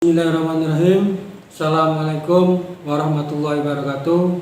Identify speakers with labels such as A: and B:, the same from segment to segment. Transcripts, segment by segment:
A: Bismillahirrahmanirrahim. Assalamualaikum warahmatullahi wabarakatuh.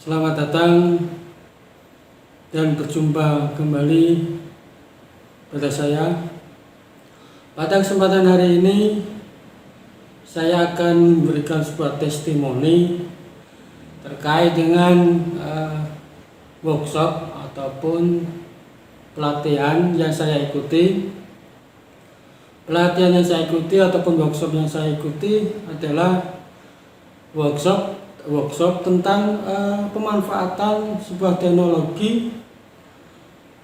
A: Selamat datang dan berjumpa kembali pada saya. Pada kesempatan hari ini saya akan memberikan sebuah testimoni terkait dengan workshop ataupun pelatihan yang saya ikuti. Pelatihan yang saya ikuti ataupun workshop yang saya ikuti adalah workshop tentang pemanfaatan sebuah teknologi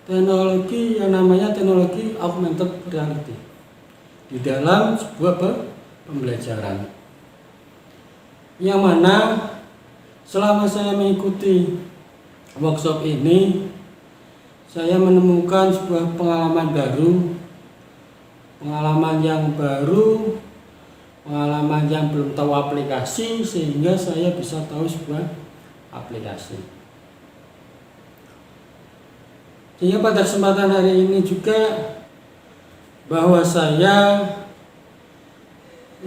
A: yang namanya teknologi augmented reality di dalam sebuah pembelajaran. Yang mana selama saya mengikuti workshop ini, saya menemukan sebuah pengalaman yang belum tahu aplikasi, sehingga saya bisa tahu sebuah aplikasi. Sehingga pada kesempatan hari ini juga bahwa saya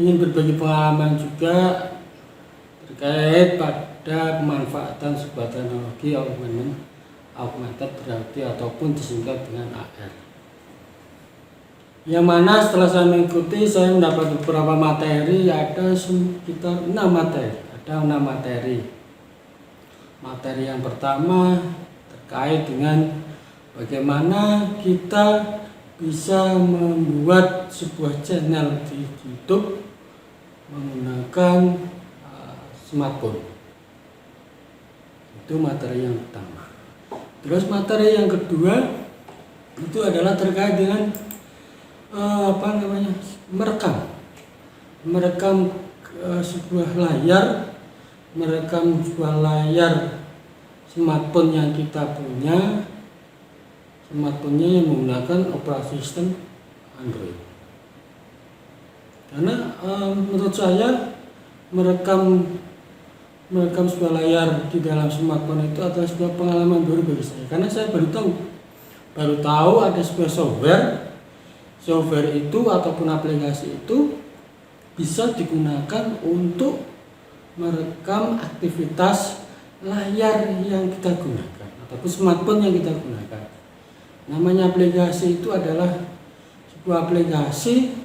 A: ingin berbagi pengalaman juga terkait pada pemanfaatan sebuah teknologi augmented reality ataupun disingkat dengan AR. Yang mana setelah saya mengikuti, saya mendapat beberapa materi, ada sekitar 6 materi. Ada 6 materi. Materi yang pertama terkait dengan bagaimana kita bisa membuat sebuah channel di YouTube menggunakan smartphone. Itu materi yang pertama. Terus materi yang kedua itu adalah terkait dengan merekam sebuah layar smartphone yang kita punya, smartphone-nya yang menggunakan operasi sistem Android. Karena menurut saya merekam sebuah layar di dalam smartphone itu adalah sebuah pengalaman baru bagi saya, karena saya baru tahu ada sebuah software itu ataupun aplikasi itu bisa digunakan untuk merekam aktivitas layar yang kita gunakan ataupun smartphone yang kita gunakan. Namanya aplikasi itu adalah sebuah aplikasi,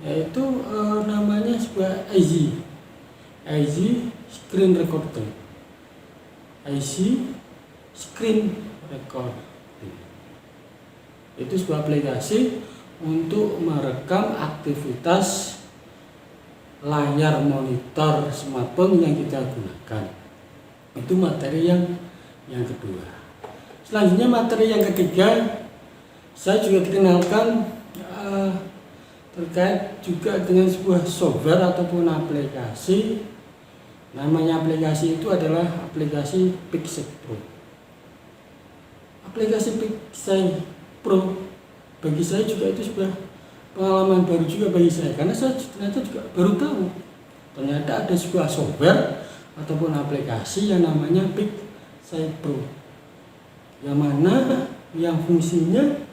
A: yaitu namanya sebuah IZ Screen Recording. IZ Screen Recording itu sebuah aplikasi untuk merekam aktivitas layar monitor smartphone yang kita gunakan. Itu materi yang kedua. Selanjutnya materi yang ketiga, saya juga dikenalkan terkait juga dengan sebuah software ataupun aplikasi. Namanya aplikasi itu adalah aplikasi Pixel Pro. Aplikasi Pixel Pro bagi saya juga itu sebuah pengalaman baru juga bagi saya, karena saya ternyata juga baru tahu ternyata ada sebuah software ataupun aplikasi yang namanya Pixel Pro, yang mana yang fungsinya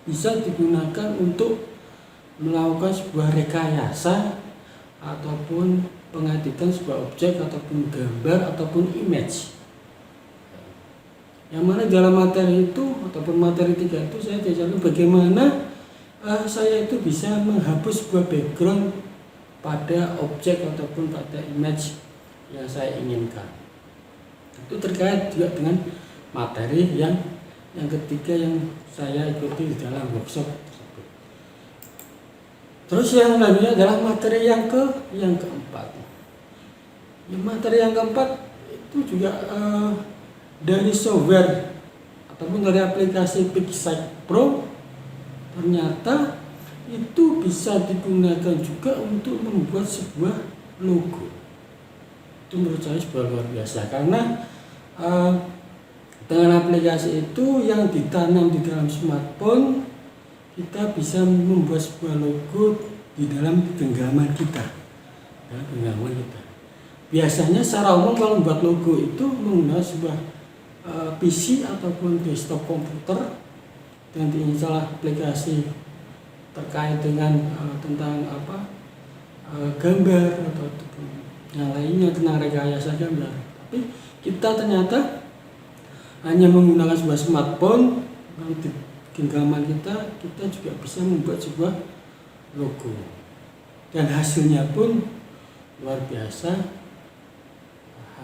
A: bisa digunakan untuk melakukan sebuah rekayasa ataupun pengeditan sebuah objek ataupun gambar ataupun image. Yang mana dalam materi itu ataupun materi 3 itu saya diajarkan bagaimana saya itu bisa menghapus sebuah background pada objek ataupun pada image yang saya inginkan. Itu terkait juga dengan materi yang ketiga yang saya ikuti di dalam workshop tersebut. Terus yang lainnya adalah materi yang keempat. Materi yang keempat itu juga dari software ataupun dari aplikasi Pixel Pro, ternyata itu bisa digunakan juga untuk membuat sebuah logo. Itu menurut saya sebuah luar biasa, karena dengan aplikasi itu yang ditanam di dalam smartphone, kita bisa membuat sebuah logo di dalam genggaman kita. Biasanya secara umum kalau membuat logo itu menggunakan sebuah PC ataupun desktop komputer dan diinstal aplikasi terkait dengan tentang gambar atau yang lainnya tentang rekayasa gambar. Tapi kita ternyata hanya menggunakan sebuah smartphone, di genggaman kita juga bisa membuat sebuah logo, dan hasilnya pun luar biasa,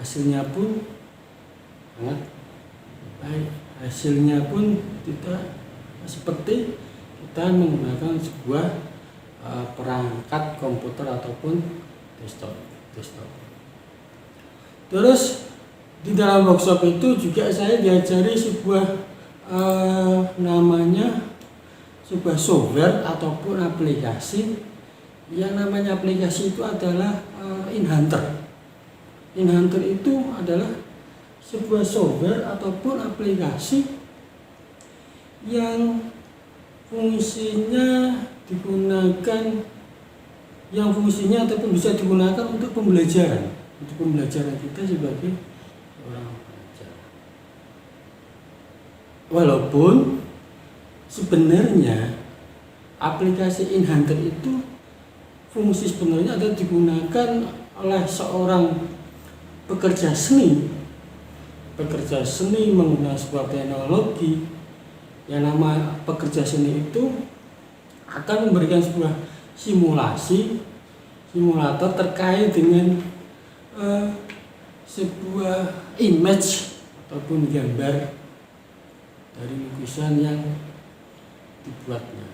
A: hasilnya pun sangat baik, hasilnya pun tidak seperti kita menggunakan sebuah perangkat komputer ataupun desktop. Terus di dalam workshop itu juga saya diajari sebuah namanya sebuah software ataupun aplikasi. Yang namanya aplikasi itu adalah InHunter. InHunter itu adalah sebuah software ataupun aplikasi yang fungsinya ataupun bisa digunakan untuk pembelajaran kita sebagai orang pelajar. Walaupun sebenarnya aplikasi InHunter itu fungsi sebenarnya adalah digunakan oleh seorang pekerja seni menggunakan sebuah teknologi yang nama pekerja seni itu akan memberikan sebuah simulator terkait dengan sebuah image ataupun gambar dari lukisan yang dibuatnya.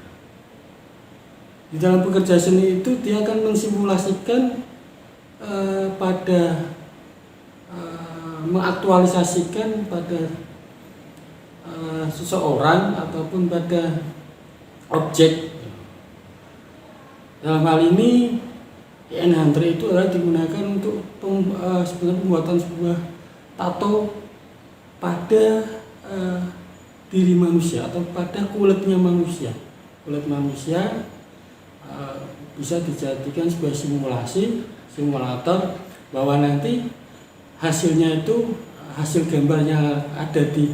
A: Di dalam pekerja seni itu dia akan mensimulasikan mengaktualisasikan pada seseorang ataupun pada objek. Dalam hal ini InHunter itu adalah digunakan untuk sebenarnya pembuatan sebuah tato pada diri manusia atau pada kulitnya manusia. Kulit manusia bisa dijadikan sebuah simulator bahwa nanti hasilnya itu hasil gambar yang ada di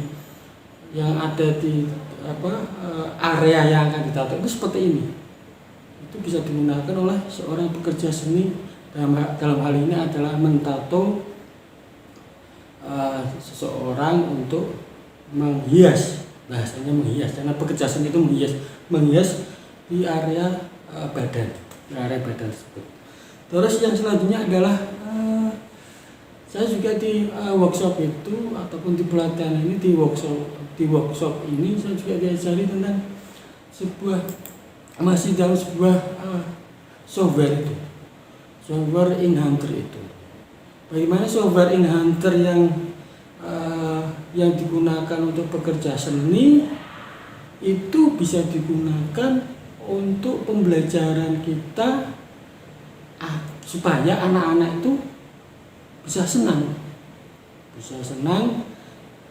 A: area yang akan ditato itu seperti ini. Itu bisa digunakan oleh seorang pekerja seni, dalam hal ini adalah mentato seseorang untuk menghias, bahasanya menghias, karena pekerja seni itu menghias di area badan tersebut. Terus yang selanjutnya adalah saya juga di workshop itu ataupun di pelatihan ini, di workshop ini saya juga diajari tentang masih dalam sebuah software InHunter itu. Bagaimana software InHunter yang digunakan untuk pekerja seni itu bisa digunakan untuk pembelajaran kita, supaya anak-anak itu bisa senang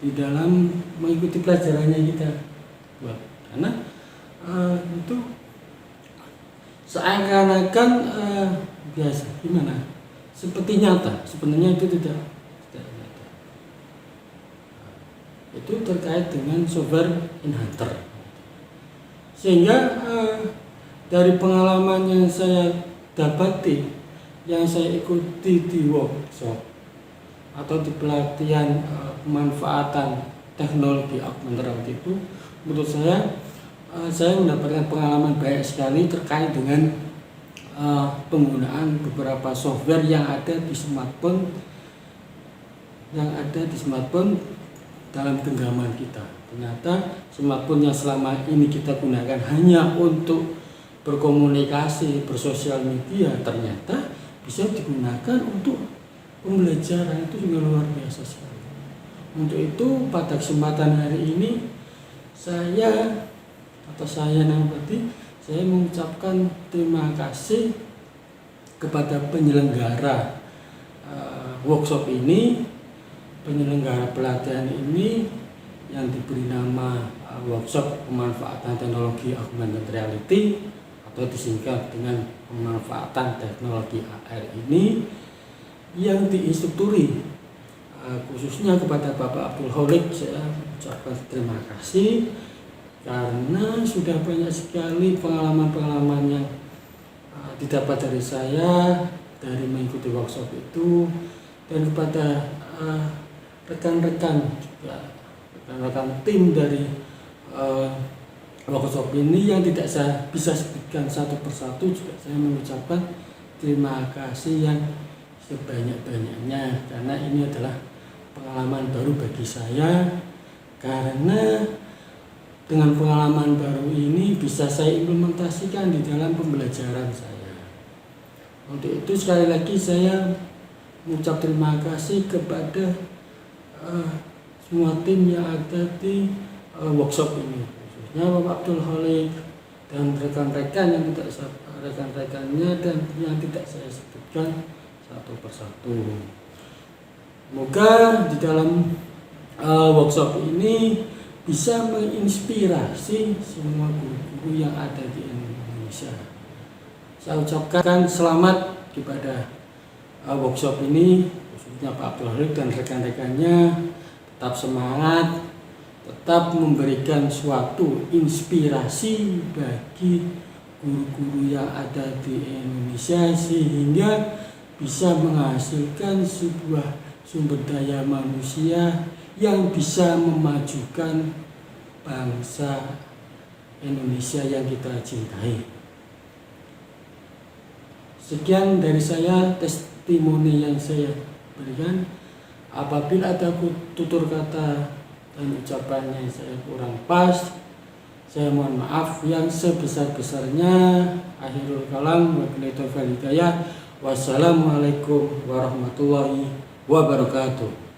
A: di dalam mengikuti pelajarannya kita buat. Karena itu seakan-akan biasa, gimana? Seperti nyata, sebenarnya itu tidak nyata. Itu terkait dengan software InHunter. Sehingga dari pengalaman yang saya dapati, yang saya ikuti di workshop atau di pelatihan pemanfaatan teknologi augmented itu, menurut saya mendapatkan pengalaman banyak sekali terkait dengan penggunaan beberapa software yang ada di smartphone dalam genggaman kita. Ternyata smartphone yang selama ini kita gunakan hanya untuk berkomunikasi, bersosial media, ternyata bisa digunakan untuk pembelajaran. Itu juga luar biasa sekali. Untuk itu pada kesempatan hari ini saya mengucapkan terima kasih kepada penyelenggara workshop ini, penyelenggara pelatihan ini yang diberi nama workshop pemanfaatan teknologi augmented reality atau disingkat dengan pemanfaatan teknologi AR ini, yang diinstrukturi khususnya kepada Bapak Abdul Holik. Saya ucapkan terima kasih karena sudah banyak sekali pengalaman-pengalaman yang didapat dari saya dari mengikuti workshop itu, dan kepada rekan-rekan tim dari workshop ini yang tidak saya bisa sebutkan satu persatu, juga saya mengucapkan terima kasih yang sebanyak-banyaknya, karena ini adalah pengalaman baru bagi saya. Karena dengan pengalaman baru ini bisa saya implementasikan di dalam pembelajaran saya. Untuk itu sekali lagi saya mengucap terima kasih kepada semua tim yang ada di workshop ini, khususnya Bapak Abdul Khalik dan rekan-rekan yang tidak rekan-rekannya dan yang tidak saya sebutkan satu persatu. Semoga di dalam workshop ini bisa menginspirasi semua guru-guru yang ada di Indonesia. Saya ucapkan selamat kepada workshop ini, khususnya Pak Abdul Khalik dan rekan-rekannya. Tetap semangat, tetap memberikan suatu inspirasi bagi guru-guru yang ada di Indonesia, sehingga bisa menghasilkan sebuah sumber daya manusia yang bisa memajukan bangsa Indonesia yang kita cintai. Sekian dari saya testimoni yang saya berikan. Apabila ada tutur kata dan ucapan yang saya kurang pas, saya mohon maaf yang sebesar-besarnya. Akhirul kalam, wabillahi taufiq wal hidayah. Wassalamualaikum warahmatullahi wabarakatuh.